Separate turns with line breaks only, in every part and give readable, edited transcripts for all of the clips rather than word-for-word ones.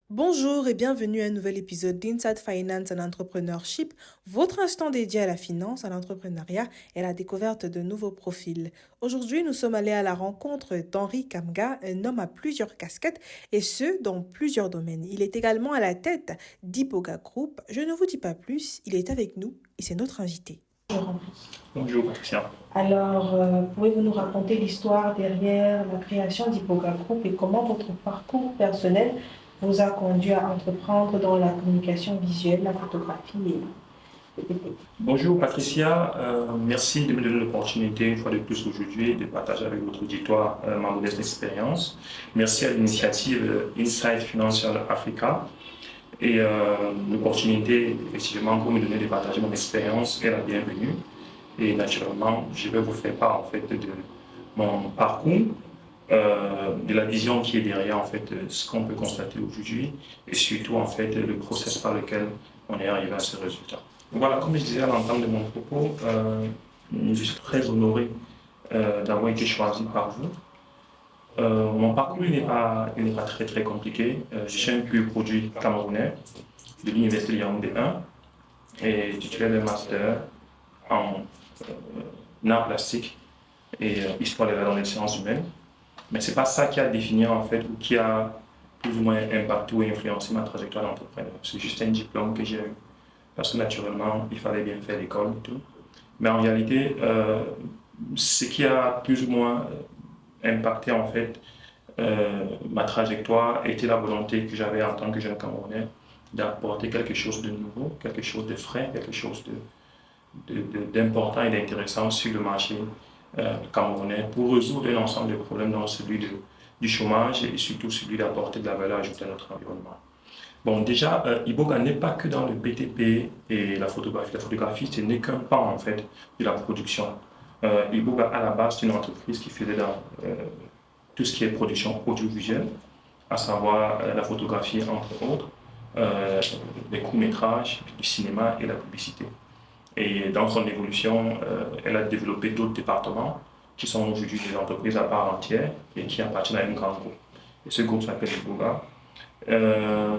Bonjour et bienvenue à un nouvel épisode d'Inside Finance and Entrepreneurship, votre instant dédié à la finance, à l'entrepreneuriat et à la découverte de nouveaux profils. Aujourd'hui, nous sommes allés à la rencontre d'Henri Kamga, un homme à plusieurs casquettes et ce, dans plusieurs domaines. Il est également à la tête d'Iboga Group. Je ne vous dis pas plus, il est avec nous et c'est notre invité. Bonjour Henri.
Bonjour Patricia.
Alors, pouvez-vous nous raconter l'histoire derrière la création d'Iboga Group et comment votre parcours personnel vous a conduit à entreprendre dans la communication visuelle, la photographie et
Bonjour Patricia, merci de me donner l'opportunité une fois de plus aujourd'hui de partager avec votre auditoire ma modeste expérience. Merci à l'initiative Inside Financial Africa et l'opportunité effectivement pour me donner de partager mon expérience est la bienvenue. Et naturellement, je vais vous faire part en fait de mon parcours, de la vision qui est derrière en fait ce qu'on peut constater aujourd'hui et surtout en fait le process par lequel on est arrivé à ce résultat. Voilà, comme je disais à l'entame de mon propos, je suis très honoré d'avoir été choisi par vous. Mon parcours il n'est pas très très compliqué. Je suis un pur produit camerounais de l'université de Yaoundé 1 et titulaire d'un master en arts plastiques et histoire de l'art dans les sciences humaines. Mais c'est pas ça qui a défini en fait ou qui a plus ou moins impacté ou influencé ma trajectoire d'entrepreneur. C'est juste un diplôme que j'ai eu parce que naturellement il fallait bien faire l'école et tout. Mais en réalité, ce qui a plus ou moins impacté en fait ma trajectoire était la volonté que j'avais en tant que jeune Camerounais d'apporter quelque chose de nouveau, quelque chose de frais, quelque chose d'important et d'intéressant sur le marché camerounais pour résoudre un ensemble de problèmes, dont celui du chômage et surtout celui d'apporter de la valeur ajoutée à notre environnement. Bon, déjà, Iboga n'est pas que dans le BTP et la photographie. La photographie, ce n'est qu'un pan en fait de la production. Iboga, à la base, c'est une entreprise qui faisait dans tout ce qui est production audiovisuelle, à savoir la photographie entre autres, des courts-métrages, du cinéma et la publicité. Et dans son évolution, elle a développé d'autres départements qui sont aujourd'hui des entreprises à part entière et qui appartiennent à un grand groupe. Et ce groupe s'appelle Iboga.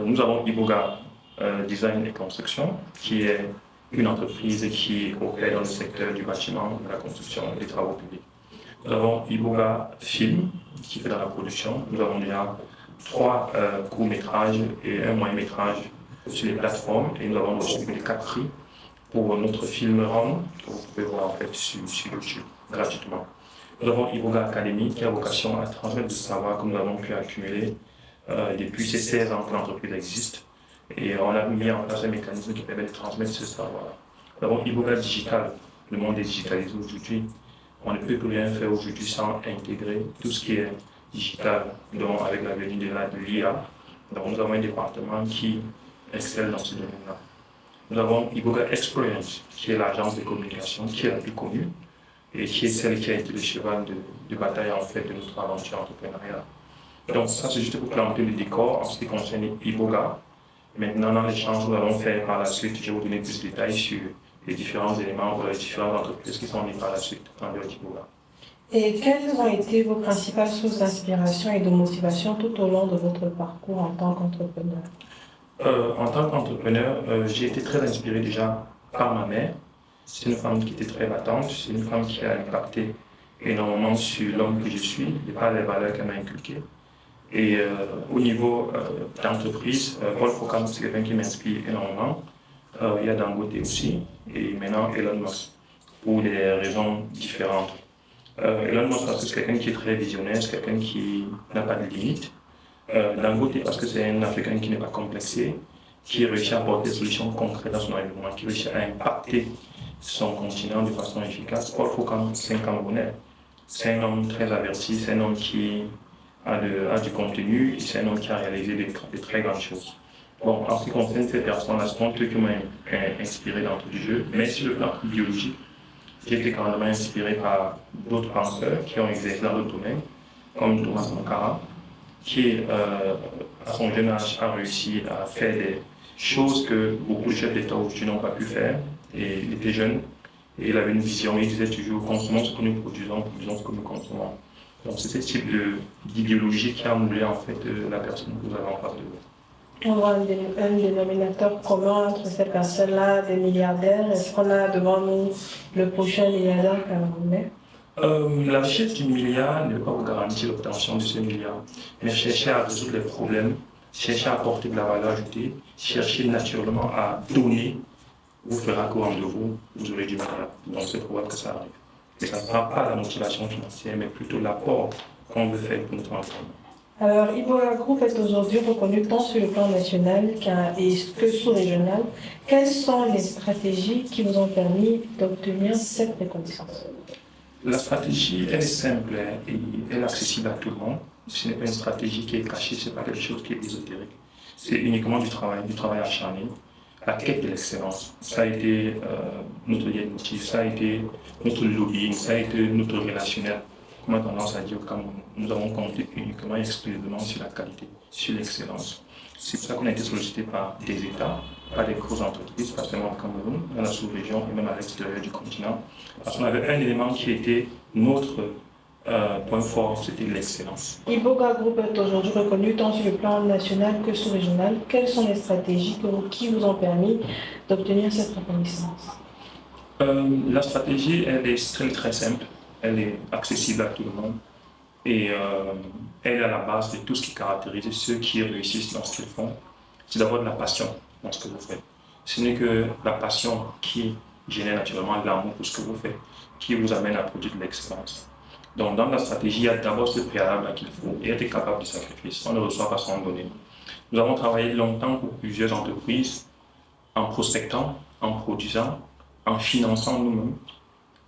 Nous avons Iboga Design et Construction, qui est une entreprise qui opère dans le secteur du bâtiment, de la construction et des travaux publics. Nous avons Iboga Film, qui fait dans la production. Nous avons déjà 3 courts-métrages et un moyen-métrage sur les plateformes et nous avons reçu les 4 prix pour notre film Rome, que vous pouvez voir en fait sur YouTube gratuitement. Nous avons Iboga Academy qui a vocation à transmettre du savoir que nous avons pu accumuler depuis ces 16 ans que l'entreprise existe. Et on a mis en place un mécanisme qui permet de transmettre ce savoir. Nous avons Iboga Digital, le monde est digitalisé aujourd'hui. On ne peut plus rien faire aujourd'hui sans intégrer tout ce qui est digital, donc avec la venue de l'IA. Donc nous avons un département qui excelle dans ce domaine-là. Nous avons Iboga Experience, qui est l'agence de communication qui est la plus connue et qui est celle qui a été le cheval de bataille en fait de notre aventure entrepreneuriale. Donc ça c'est juste pour planter le décor en ce qui concerne Iboga. Maintenant dans l'échange nous allons faire par la suite, je vais vous donner plus de détails sur les différents éléments ou les différentes entreprises qui sont nées par la suite envers Iboga.
Et quelles ont été vos principales sources d'inspiration et de motivation tout au long de votre parcours en tant qu'entrepreneur?
En tant qu'entrepreneur, j'ai été très inspiré déjà par ma mère. C'est une femme qui était très battante, c'est une femme qui a impacté énormément sur l'homme que je suis et par les valeurs qu'elle m'a inculquées. Et au niveau d'entreprise, Wolf Ocam, c'est quelqu'un qui m'inspire énormément. Il y a Dangote aussi, et maintenant Elon Musk, pour des raisons différentes. Elon Musk parce que c'est quelqu'un qui est très visionnaire, c'est quelqu'un qui n'a pas de limite. Dangote parce que c'est un Africain qui n'est pas complexé, qui réussit à apporter des solutions concrètes dans son environnement, qui réussit à impacter son continent de façon efficace. Paul Foucault, c'est un Camerounais, c'est un homme très averti, c'est un homme qui a du contenu, et c'est un homme qui a réalisé de très grandes choses. Bon, en ce qui concerne ces personnes-là, ce sont eux qui m'ont inspiré dans tout le jeu, mais sur le plan biologique, j'ai été quand même inspiré par d'autres penseurs qui ont exercé dans d'autres domaines, comme Thomas Sankara, qui, à son jeune âge, a réussi à faire des choses que beaucoup de chefs d'État aujourd'hui n'ont pas pu faire. Et il était jeune et il avait une vision. Il disait toujours consommons ce que nous produisons ce que nous consommons. Donc c'est ce type d'idéologie qui a moulé en fait la personne que vous avez en face de vous.
On voit un dénominateur commun entre ces personnes-là, des milliardaires. Est-ce qu'on a devant nous le prochain milliardaire camerounais?
La richesse du milliard ne peut pas vous garantir l'obtention de ce milliard, mais chercher à résoudre les problèmes, chercher à apporter de la valeur ajoutée, chercher naturellement à donner, vous fera qu'au de vous, vous aurez du milliard. Donc c'est probable que ça arrive. Mais ça ne sera pas la motivation financière, mais plutôt l'apport qu'on veut faire pour notre environnement.
Alors, Iboga Group est aujourd'hui reconnu tant sur le plan national que sous-régional. Quelles sont les stratégies qui vous ont permis d'obtenir cette reconnaissance?
La stratégie, elle est simple et elle est accessible à tout le monde. Ce n'est pas une stratégie qui est cachée, ce n'est pas quelque chose qui est ésotérique. C'est uniquement du travail acharné, la quête de l'excellence. Ça a été notre leitmotiv, ça a été notre lobbying, ça a été notre relationnel. On a tendance à dire que nous avons compté uniquement et exclusivement sur la qualité, sur l'excellence. C'est pour ça qu'on a été sollicité par des États, par des grosses entreprises, pas seulement au Cameroun, dans la sous-région et même à l'extérieur du continent. Parce qu'on avait un élément qui était notre point fort, c'était l'excellence.
Iboga Group est aujourd'hui reconnu tant sur le plan national que sous-régional. Quelles sont les stratégies qui vous ont permis d'obtenir cette reconnaissance?
La stratégie, elle est très simple, elle est accessible à tout le monde et elle est à la base de tout ce qui caractérise ceux qui réussissent dans ce qu'ils font. C'est d'avoir de la passion dans ce que vous faites. Ce n'est que la passion qui génère naturellement de l'amour pour ce que vous faites, qui vous amène à produire de l'excellence. Donc dans la stratégie, il y a d'abord ce préalable qu'il faut et être capable de sacrifice. On ne reçoit pas sans donner. Nous avons travaillé longtemps pour plusieurs entreprises en prospectant, en produisant, en finançant nous-mêmes,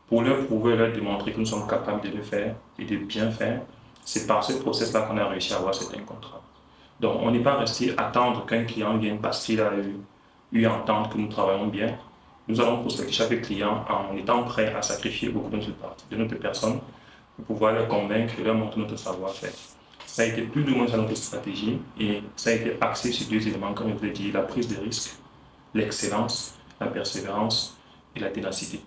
pour leur prouver, leur démontrer que nous sommes capables de le faire et de bien faire. C'est par ce process-là qu'on a réussi à avoir certains contrats. Donc, on n'est pas resté attendre qu'un client vienne parce qu'il a eu à entendre que nous travaillons bien. Nous allons prospecter chaque client en étant prêts à sacrifier beaucoup de notre personne pour pouvoir les convaincre et leur montrer notre savoir-faire. Ça a été plus ou moins ça notre stratégie et ça a été axé sur deux éléments, comme je vous l'ai dit, la prise de risque, l'excellence, la persévérance et la ténacité.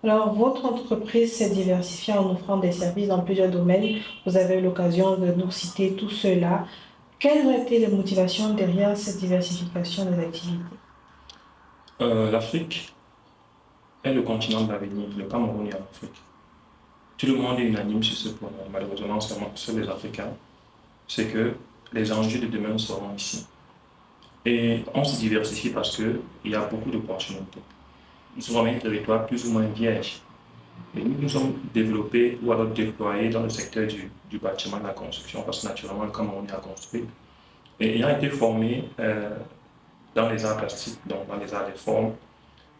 Alors, votre entreprise s'est diversifiée en offrant des services dans plusieurs domaines. Vous avez eu l'occasion de nous citer tout cela. Quelles ont été les motivations derrière cette diversification des activités?
L'Afrique est le continent de l'avenir. Le Cameroun est en Afrique. Tout le monde est unanime sur ce point. Malheureusement, seuls les Africains. C'est que les enjeux de demain seront ici. Et on se diversifie parce qu'il y a beaucoup d'opportunités. Nous sommes un territoire plus ou moins vierge. Et nous nous sommes développés ou alors déployés dans le secteur du bâtiment, de la construction, parce que naturellement, le Cameroun est à construire. Et ayant été formé dans les arts plastiques, donc dans les arts des formes,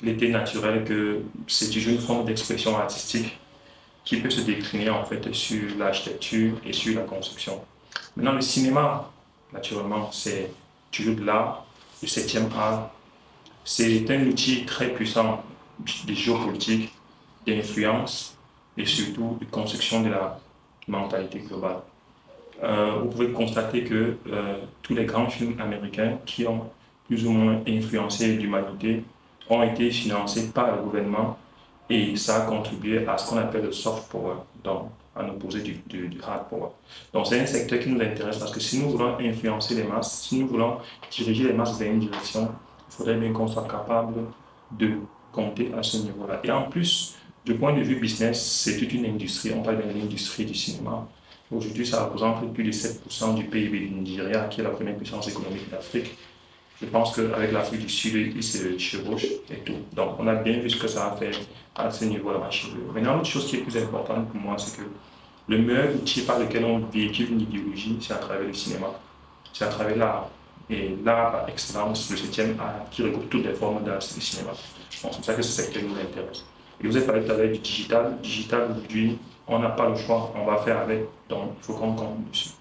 il était naturel que c'est toujours une forme d'expression artistique qui peut se décliner en fait sur l'architecture et sur la construction. Maintenant, le cinéma, naturellement, c'est toujours de l'art, le septième art. C'est un outil très puissant de géopolitique, d'influence et surtout de construction de la mentalité globale. Vous pouvez constater que tous les grands films américains qui ont plus ou moins influencé l'humanité ont été financés par le gouvernement et ça a contribué à ce qu'on appelle le soft power, donc en opposé du hard power. Donc c'est un secteur qui nous intéresse parce que si nous voulons influencer les masses, si nous voulons diriger les masses vers une direction, il faudrait bien qu'on soit capable de compter à ce niveau-là. Et en plus, du point de vue business, c'est toute une industrie. On parle de l'industrie du cinéma. Aujourd'hui, ça représente plus de 7% du PIB du Nigeria, qui est la première puissance économique d'Afrique. Je pense qu'avec l'Afrique du Sud, il se chevauche et tout. Donc, on a bien vu ce que ça a fait à ce niveau-là. Maintenant, l'autre chose qui est plus importante pour moi, c'est que le meilleur outil par lequel on véhicule une idéologie, c'est à travers le cinéma. C'est à travers l'art. Et l'art par excellence, le septième art, qui regroupe toutes les formes d'art, c'est le cinéma. C'est pour ça que ce secteur nous intéresse. Et vous avez parlé tout à l'heure du digital. Digital, aujourd'hui, on n'a pas le choix, on va faire avec, donc il faut qu'on compte dessus.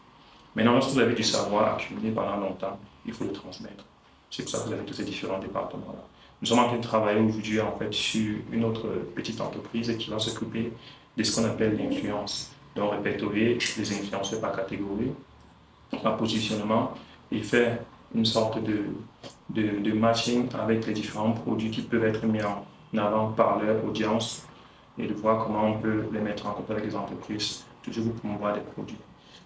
Maintenant, lorsque vous avez du savoir accumulé pendant longtemps, il faut le transmettre. C'est pour ça que vous avez tous ces différents départements-là. Nous sommes en train de travailler aujourd'hui en fait, sur une autre petite entreprise qui va s'occuper de ce qu'on appelle l'influence. Donc répertorier les influenceurs par catégorie, par positionnement et faire une sorte de matching avec les différents produits qui peuvent être mis en avant par leur audience et de voir comment on peut les mettre en contact avec les entreprises, toujours pour promouvoir des produits.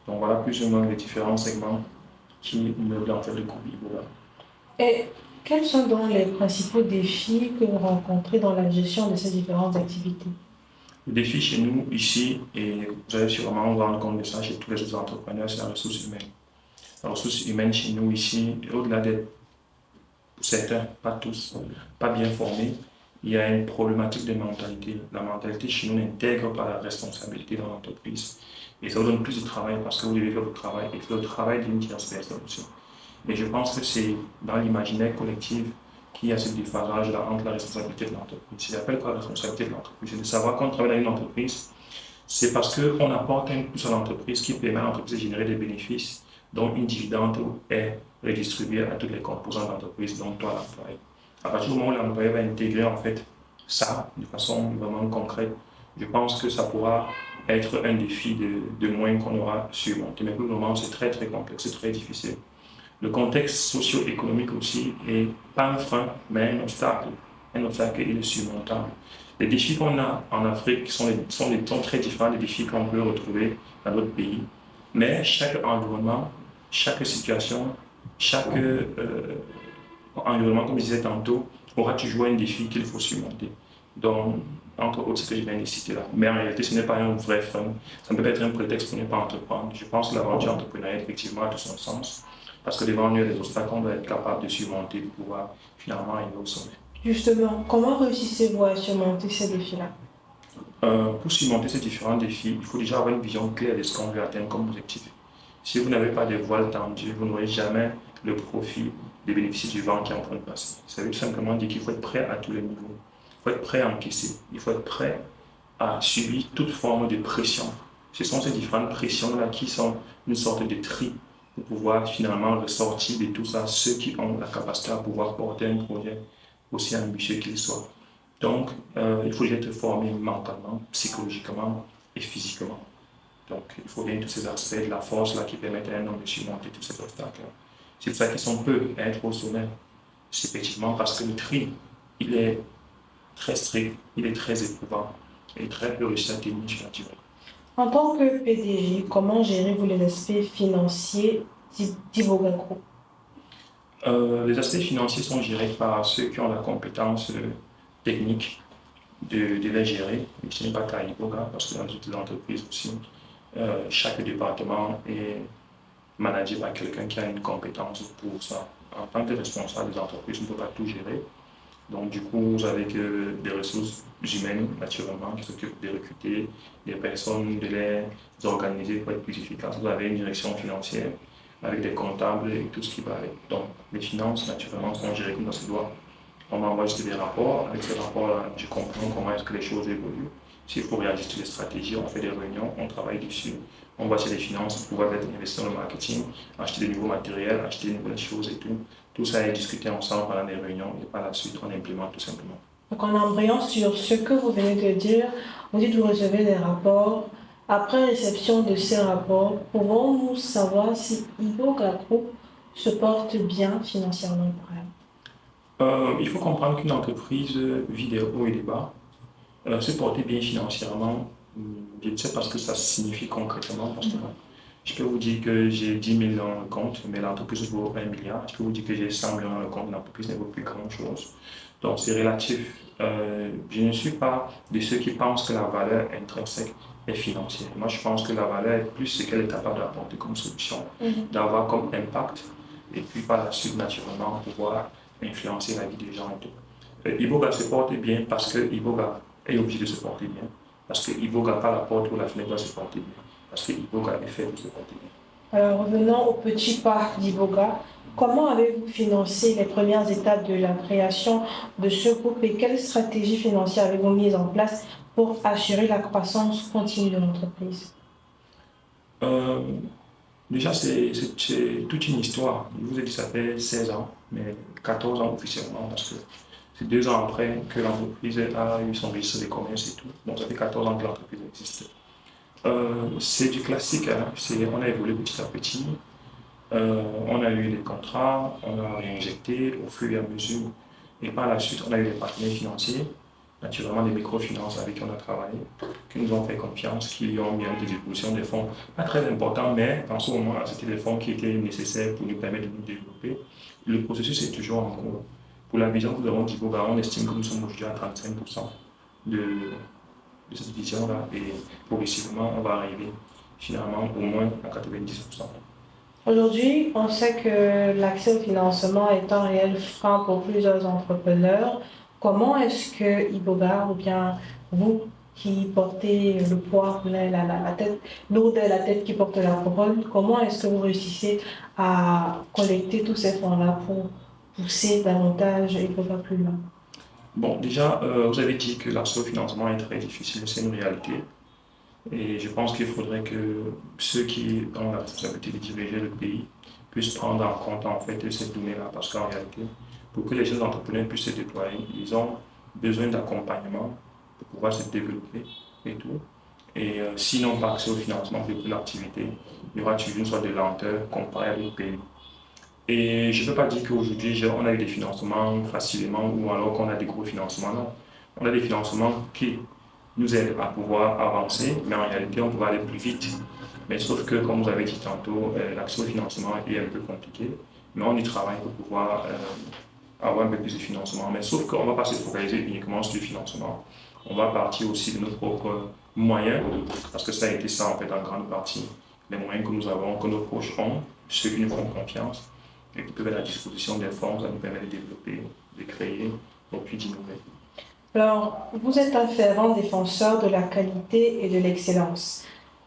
Donc voilà plus ou moins les différents segments qui meuble en fait le groupe Iboga.
Et quels sont donc les principaux défis que vous rencontrez dans la gestion de ces différentes activités?
Le défi chez nous, ici, et vous allez sûrement vous rendre compte de ça chez tous les autres entrepreneurs, c'est la ressource humaine. La ressource humaine chez nous, ici, au-delà d'être certains, pas tous, pas bien formés, il y a une problématique de mentalité. La mentalité chez nous n'intègre pas la responsabilité dans l'entreprise. Et ça vous donne plus de travail parce que vous devez faire votre travail et faire le travail d'une tierce personne aussi. Et je pense que c'est dans l'imaginaire collectif qu'il y a ce déphasage-là entre la responsabilité de l'entreprise. Je l'appelle quoi la responsabilité de l'entreprise? C'est de savoir qu'on travaille dans une entreprise, c'est parce qu'on apporte un plus à l'entreprise qui permet à l'entreprise de générer des bénéfices, dont une dividende est redistribuée à toutes les composants de l'entreprise, dont toi l'employé. À partir du moment où l'employé va intégrer en fait ça de façon vraiment concrète, je pense que ça pourra être un défi de moins qu'on aura surmonté. Mais pour le moment, c'est très très complexe, c'est très difficile. Le contexte socio-économique aussi est pas un frein, mais un obstacle. Un obstacle, il est surmontable. Les défis qu'on a en Afrique sont très différents des défis qu'on peut retrouver dans d'autres pays. Mais chaque environnement, chaque situation, chaque environnement, comme je disais tantôt, aura toujours un défi qu'il faut surmonter. Donc, entre autres, ce que je viens de citer là. Mais en réalité, ce n'est pas un vrai frein. Ça ne peut pas être un prétexte pour ne pas entreprendre. Je pense que l'aventure entrepreneuriale, effectivement, a tout son sens. Parce que devant nous, il y a des obstacles qu'on doit être capable de surmonter pour pouvoir finalement arriver au sommet.
Justement, comment réussissez-vous à surmonter ces défis-là?
Pour surmonter ces différents défis, il faut déjà avoir une vision claire de ce qu'on veut atteindre comme objectif. Si vous n'avez pas de voile tendu, vous n'aurez jamais le profit des bénéfices du vent qui est en train de passer. Ça veut tout simplement dire qu'il faut être prêt à tous les niveaux. Il faut être prêt à encaisser. Il faut être prêt à subir toute forme de pression. Ce sont ces différentes pressions-là qui sont une sorte de tri pour pouvoir finalement ressortir de tout ça ceux qui ont la capacité à pouvoir porter un projet aussi ambitieux qu'il soit. Donc, il faut être formé mentalement, psychologiquement et physiquement. Donc, il faut bien tous ces aspects de la force là, qui permettent à un homme de surmonter tous ces obstacles. C'est pour ça qu'ils sont peu à être au sommet. C'est effectivement parce que le tri, il est très strict, il est très éprouvant et très peu réussi à tenir sur la durée.
En tant que PDG, comment gérez-vous les aspects financiers d'Iboga Group?
Les aspects financiers sont gérés par ceux qui ont la compétence technique de les gérer. Et ce n'est pas qu'à Iboga, parce que dans toutes les entreprises aussi, chaque département est managé par quelqu'un qui a une compétence pour ça. En tant que responsable des entreprises, on ne peut pas tout gérer. Donc, du coup, vous avez que des ressources humaines, naturellement, qui s'occupent de recruter des personnes, de les organiser pour être plus efficaces. Vous avez une direction financière avec des comptables et tout ce qui va avec. Donc, les finances, naturellement, sont gérées comme ça se doit. On m'envoie juste des rapports. Avec ces rapports-là, je comprends comment est-ce que les choses évoluent. S'il faut réajuster les stratégies, on fait des réunions, on travaille dessus. On voit si les finances pouvoir être investies dans le marketing, acheter des nouveaux matériels, acheter de nouvelles choses et tout. Tout ça est discuté ensemble pendant des réunions et par la suite, on implémente tout simplement.
Donc, en embrayant sur ce que vous venez de dire, vous dites que vous recevez des rapports. Après réception de ces rapports, pouvons-nous savoir si Iboga Group se porte bien financièrement parlant?
Il faut comprendre qu'une entreprise vit des hauts et des bas. Se porter bien financièrement, je ne sais pas ce que ça signifie concrètement, parce que je peux vous dire que j'ai 10 000 dans le compte, mais l'entreprise vaut 1 milliard. Je peux vous dire que j'ai 100 millions dans le compte, l'entreprise ne vaut plus grand-chose. Donc c'est relatif. Je ne suis pas de ceux qui pensent que la valeur intrinsèque est financière. Moi, je pense que la valeur est plus ce qu'elle est capable d'apporter comme solution, d'avoir comme impact, et puis par la suite, naturellement, pouvoir influencer la vie des gens et tout. Iboga se porte bien parce que Iboga est obligé de se porter bien. Parce que Iboga, par la porte ou la fenêtre, doit se porter bien. Parce que Iboga est fait pour se porter bien.
Alors, revenons au petit pas d'Iboga. Comment avez-vous financé les premières étapes de la création de ce groupe et quelles stratégies financières avez-vous mises en place pour assurer la croissance continue de l'entreprise?
Déjà, c'est toute une histoire. Je vous ai dit ça fait 16 ans, mais 14 ans officiellement, parce que c'est 2 ans après que l'entreprise a eu son registre de commerce et tout. Donc, ça fait 14 ans que l'entreprise existe. C'est du classique, hein. On a évolué petit à petit. On a eu des contrats, on a réinjecté au fur et à mesure. Et par la suite, on a eu des partenaires financiers. naturellement des microfinances avec qui on a travaillé, qui nous ont fait confiance, qui ont mis à notre disposition des fonds pas très importants, mais en ce moment-là, c'était des fonds qui étaient nécessaires pour nous permettre de nous développer. Le processus est toujours en cours. Pour la vision que nous avons d'Iboga, on estime que nous sommes aujourd'hui à 35% de, de cette vision-là et progressivement, on va arriver finalement au moins à 90%.
Aujourd'hui, on sait que l'accès au financement est un réel frein pour plusieurs entrepreneurs. Comment est-ce que Iboga, ou bien vous qui portez le poids, la tête, lourde est la tête qui porte la couronne, comment est-ce que vous réussissez à collecter tous ces fonds-là pour pousser davantage Iboga plus loin?
Bon, déjà, vous avez dit que l'accès au financement est très difficile, c'est une réalité. Et je pense qu'il faudrait que ceux qui ont la responsabilité de diriger le pays puissent prendre en compte en fait cette donnée-là, parce qu'en réalité, pour que les jeunes entrepreneurs puissent se déployer, ils ont besoin d'accompagnement pour pouvoir se développer et tout. Et s'ils n'ont pas accès au financement pour l'activité, il y aura toujours une sorte de lenteur comparée à d'autres pays. Et je ne peux pas dire qu'aujourd'hui, on a eu des financements facilement ou alors qu'on a des gros financements. Non. On a des financements qui nous aident à pouvoir avancer, mais en réalité, on peut aller plus vite. Mais sauf que, comme vous avez dit tantôt, l'accès au financement est un peu compliqué, mais on y travaille pour pouvoir avoir un peu plus de financement. Mais sauf qu'on ne va pas se focaliser uniquement sur le financement. On va partir aussi de nos propres moyens, parce que ça a été ça en fait en grande partie, les moyens que nous avons, que nos proches ont, ceux qui nous font confiance et qui peuvent être à la disposition des fonds, ça nous permet de développer, de créer et puis d'innover.
Alors, vous êtes un fervent défenseur de la qualité et de l'excellence.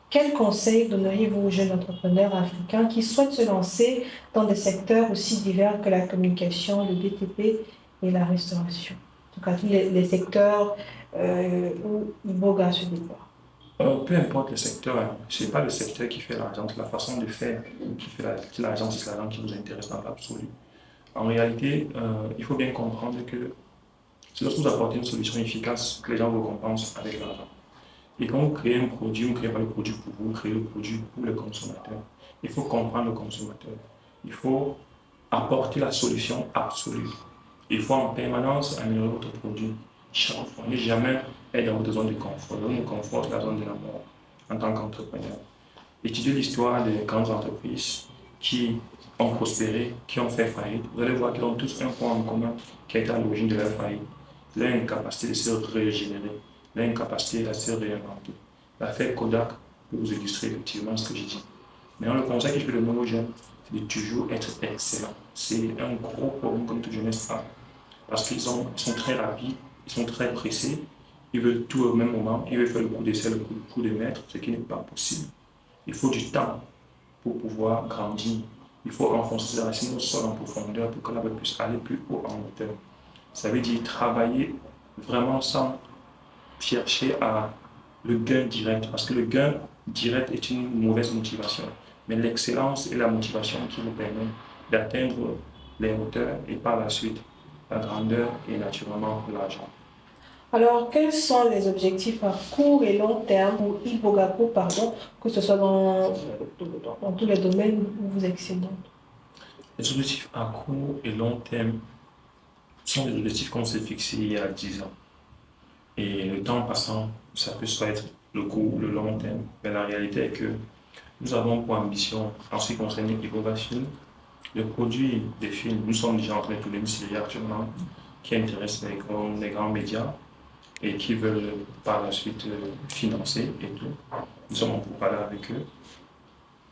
Quels conseils donneriez-vous aux jeunes entrepreneurs africains qui souhaitent se lancer dans des secteurs aussi divers que la communication, le BTP et la restauration? En tout cas, tous les secteurs où Iboga se déploie.
Peu importe le secteur, hein, ce n'est pas le secteur qui fait l'argent, c'est la façon de faire qui fait l'argent, c'est l'argent qui nous intéresse dans l'absolu. En réalité, il faut bien comprendre que c'est lorsque vous apportez une solution efficace que les gens vous récompensent avec l'argent. Et quand vous créez un produit, vous ne créez pas le produit pour vous, vous créez le produit pour le consommateur. Il faut comprendre le consommateur. Il faut apporter la solution absolue. Il faut en permanence améliorer votre produit chaque fois. Ne jamais être dans votre zone de confort. Le confort, c'est la zone de la mort en tant qu'entrepreneur. Étudiez l'histoire des grandes entreprises qui ont prospéré, qui ont fait faillite. Vous allez voir qu'ils ont tous un point en commun qui a été à l'origine de leur faillite. Leur incapacité de se régénérer, leur incapacité à se réinventer. L'affaire Kodak peut vous illustrer effectivement ce que j'ai dit. Maintenant, le conseil que je peux donner aux jeunes, c'est de toujours être excellent. C'est un gros problème comme toute jeunesse a. Parce qu'ils sont très rapides, ils sont très pressés, ils veulent tout au même moment, ils veulent faire le coup d'essai, le coup de maître, ce qui n'est pas possible. Il faut du temps pour pouvoir grandir. Il faut enfoncer ses racines au sol en profondeur pour que l'arbre puisse aller plus haut en hauteur. Ça veut dire travailler vraiment sans chercher à le gain direct, parce que le gain direct est une mauvaise motivation. Mais l'excellence est la motivation qui vous permet d'atteindre les hauteurs et par la suite la grandeur et naturellement l'argent.
Alors, quels sont les objectifs à court et long terme pour Ibogapo, que ce soit dans tous les domaines où vous excellez?
Les objectifs à court et long terme sont des objectifs qu'on s'est fixés il y a 10 ans. Et le temps passant, ça peut soit être le court ou le long terme. Mais la réalité est que nous avons pour ambition, en ce qui concerne Iboga Film, de produire des films. Nous sommes déjà en train de tourner une série actuellement qui intéresse les grands médias et qui veulent par la suite financer et tout. Nous sommes en pourparlers avec eux.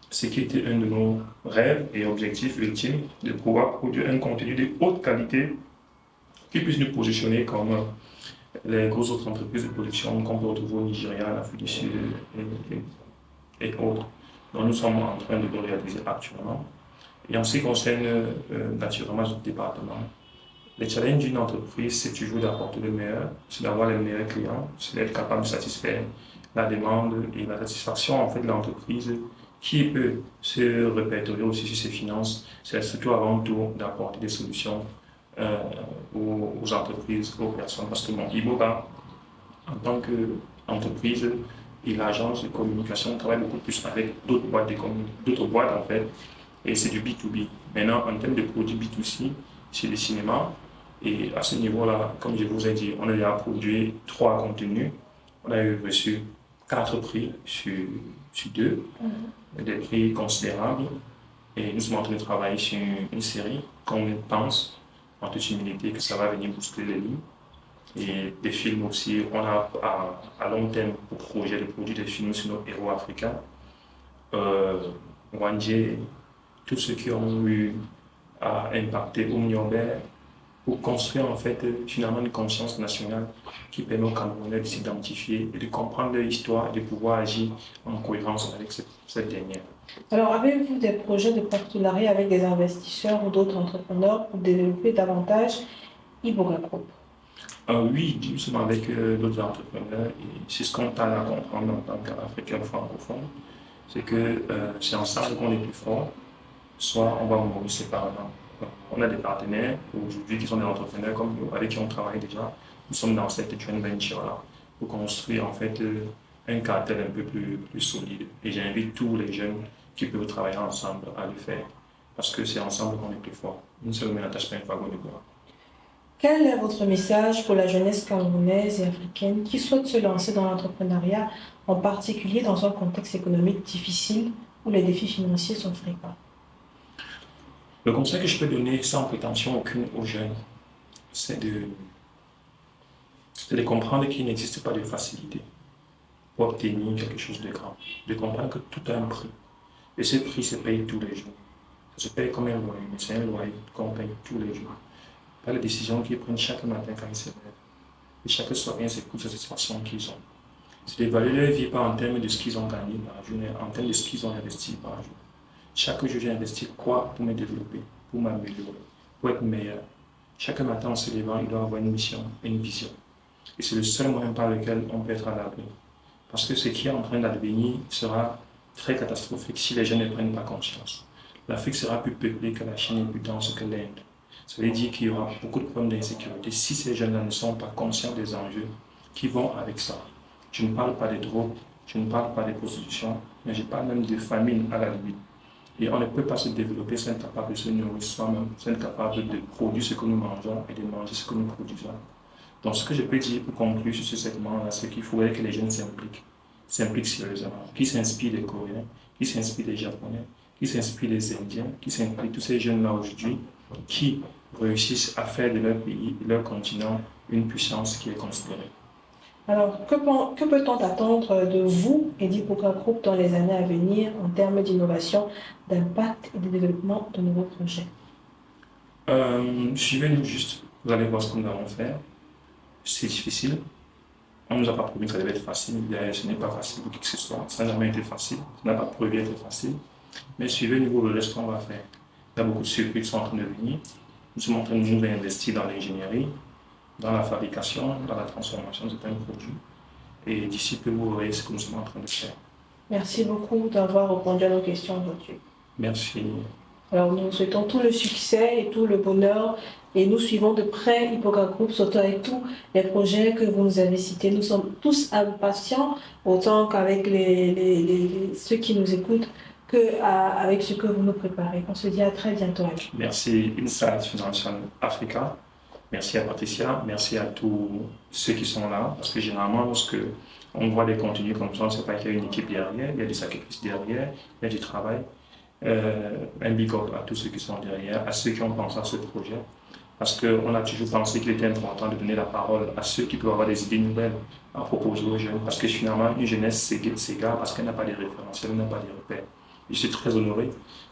Ce qui était un de nos rêves et objectifs ultimes, de pouvoir produire un contenu de haute qualité qui puisse nous positionner comme les grosses autres entreprises de production qu'on peut retrouver au Nigeria, en Afrique du Sud et autres. Donc nous sommes en train de le réaliser actuellement. Et en ce qui concerne naturellement notre département, le challenge d'une entreprise, c'est toujours d'apporter le meilleur, c'est d'avoir les meilleurs clients, c'est d'être capable de satisfaire la demande et la satisfaction en fait, de l'entreprise qui peut se répertorier aussi sur ses finances. C'est surtout avant tout d'apporter des solutions aux entreprises, aux personnes. Parce que mon Iboga, en tant qu'entreprise et l'agence de communication, travaille beaucoup plus avec d'autres boîtes en fait, et c'est du B2B. Maintenant, en termes de produits B2C, c'est le cinéma Et à ce niveau-là, comme je vous ai dit, on a déjà produit 3 contenus. On a eu reçu 4 prix sur 2, des prix considérables. Et nous sommes en train de travailler sur une série qu'on pense, en toute humilité, que ça va venir bousculer les lignes. Et des films aussi, on a à long terme pour projet de produire des films sur nos héros africains. Wandje, tous ceux qui ont eu à impacter Oumniobé pour construire en fait finalement une conscience nationale qui permet aux Camerounais de s'identifier et de comprendre leur histoire et de pouvoir agir en cohérence avec cette dernière.
Alors, avez-vous des projets de partenariat avec des investisseurs ou d'autres entrepreneurs pour développer davantage Iboga Group?
Oui, nous sommes avec d'autres entrepreneurs et c'est ce qu'on t'a à comprendre en tant qu'Africain francophone, c'est que c'est ensemble qu'on est plus fort, soit on va mourir séparément. On a des partenaires aujourd'hui qui sont des entrepreneurs comme nous, avec qui on travaille déjà. Nous sommes dans cette joint venture-là pour construire en fait un cartel un peu plus solide. Et j'invite tous les jeunes qui peuvent travailler ensemble à le faire parce que c'est ensemble qu'on est plus fort. Une seule main n'attache pas une fagot de bois.
Quel est votre message pour la jeunesse camerounaise et africaine qui souhaite se lancer dans l'entrepreneuriat, en particulier dans un contexte économique difficile où les défis financiers sont fréquents?
Le conseil que je peux donner sans prétention aucune aux jeunes, c'est de comprendre qu'il n'existe pas de facilité pour obtenir quelque chose de grand. De comprendre que tout a un prix. Et ce prix se paye tous les jours. Ça se paye comme un loyer, mais c'est un loyer qu'on paye tous les jours. Pas les décisions qu'ils prennent chaque matin quand ils se lèvent. Et chaque soir, ils écoutent la satisfaction qu'ils ont. C'est d'évaluer leur vie pas en termes de ce qu'ils ont gagné par jour, mais en termes de ce qu'ils ont investi par jour. Chaque jour, j'ai investi quoi pour me développer, pour m'améliorer, pour être meilleur. Chaque matin, en se levant, il doit avoir une mission et une vision. Et c'est le seul moyen par lequel on peut être à l'abri. Parce que ce qui est en train d'advenir sera très catastrophique si les gens ne prennent pas conscience. L'Afrique sera plus peuplée que la Chine et plus dense que l'Inde. Ça veut dire qu'il y aura beaucoup de problèmes d'insécurité si ces jeunes-là ne sont pas conscients des enjeux qui vont avec ça. Je ne parle pas des drogues, je ne parle pas des prostitutions, mais je parle même de famine à la limite. Et on ne peut pas se développer sans être capable de se nourrir soi-même, sans être capable de produire ce que nous mangeons et de manger ce que nous produisons. Donc, ce que je peux dire pour conclure sur ce segment-là, c'est qu'il faudrait que les jeunes s'impliquent sérieusement, qu'ils s'inspirent des Coréens, qu'ils s'inspirent des Japonais, qu'ils s'inspirent des Indiens, qu'ils s'impliquent tous ces jeunes-là aujourd'hui qui réussissent à faire de leur pays, de leur continent, une puissance qui est considérée.
Alors, que peut-on attendre de vous et d'Iboga Group dans les années à venir en termes d'innovation, d'impact et de développement de nouveaux projets?
Suivez-nous juste, vous allez voir ce que nous allons faire. C'est difficile. On ne nous a pas promis que ça devait être facile. Ce n'est pas facile pour qui que ce soit. Ça n'a jamais été facile. Ça n'a pas prévu d'être facile. Mais suivez-nous, vous verrez ce qu'on va faire. Il y a beaucoup de surprises qui sont en train de venir. Nous sommes en train de nous investir dans l'ingénierie, dans la fabrication, dans la transformation de certains produits. Et d'ici peu, vous verrez ce que nous sommes en train de faire.
Merci beaucoup d'avoir répondu à nos questions aujourd'hui.
Merci.
Alors, nous souhaitons tout le succès et tout le bonheur et nous suivons de près Iboga Group, surtout avec tous les projets que vous nous avez cités. Nous sommes tous impatients, autant qu'avec ceux qui nous écoutent, qu'avec ce que vous nous préparez. On se dit à très bientôt.
Merci Insight Financial Africa. Merci à Patricia. Merci à tous ceux qui sont là. Parce que généralement, lorsque on voit des contenus comme ça, on ne sait pas qu'il y a une équipe derrière, il y a des sacrifices derrière, il y a du travail. Un big up à tous ceux qui sont derrière, à ceux qui ont pensé à ce projet. Parce qu'on a toujours pensé qu'il était important de donner la parole à ceux qui peuvent avoir des idées nouvelles à proposer aux jeunes. Parce que finalement, une jeunesse s'égare parce qu'elle n'a pas de référentiels, elle n'a pas de repères. Je suis très honoré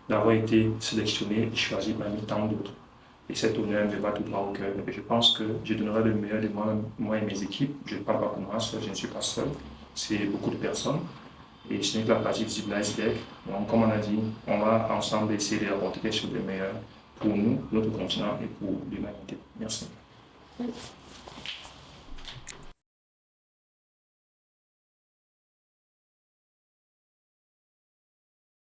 d'avoir été sélectionné et choisi parmi tant d'autres. Et cet honneur me va tout droit au cœur. Et je pense que je donnerai le meilleur de moi et mes équipes. Je ne parle pas pour moi seul, je ne suis pas seul. C'est beaucoup de personnes. Et ce n'est que la partie visible de l'iceberg. Donc, comme on a dit, on va ensemble essayer de apporter quelque chose de meilleur pour nous, notre continent et pour l'humanité. Merci.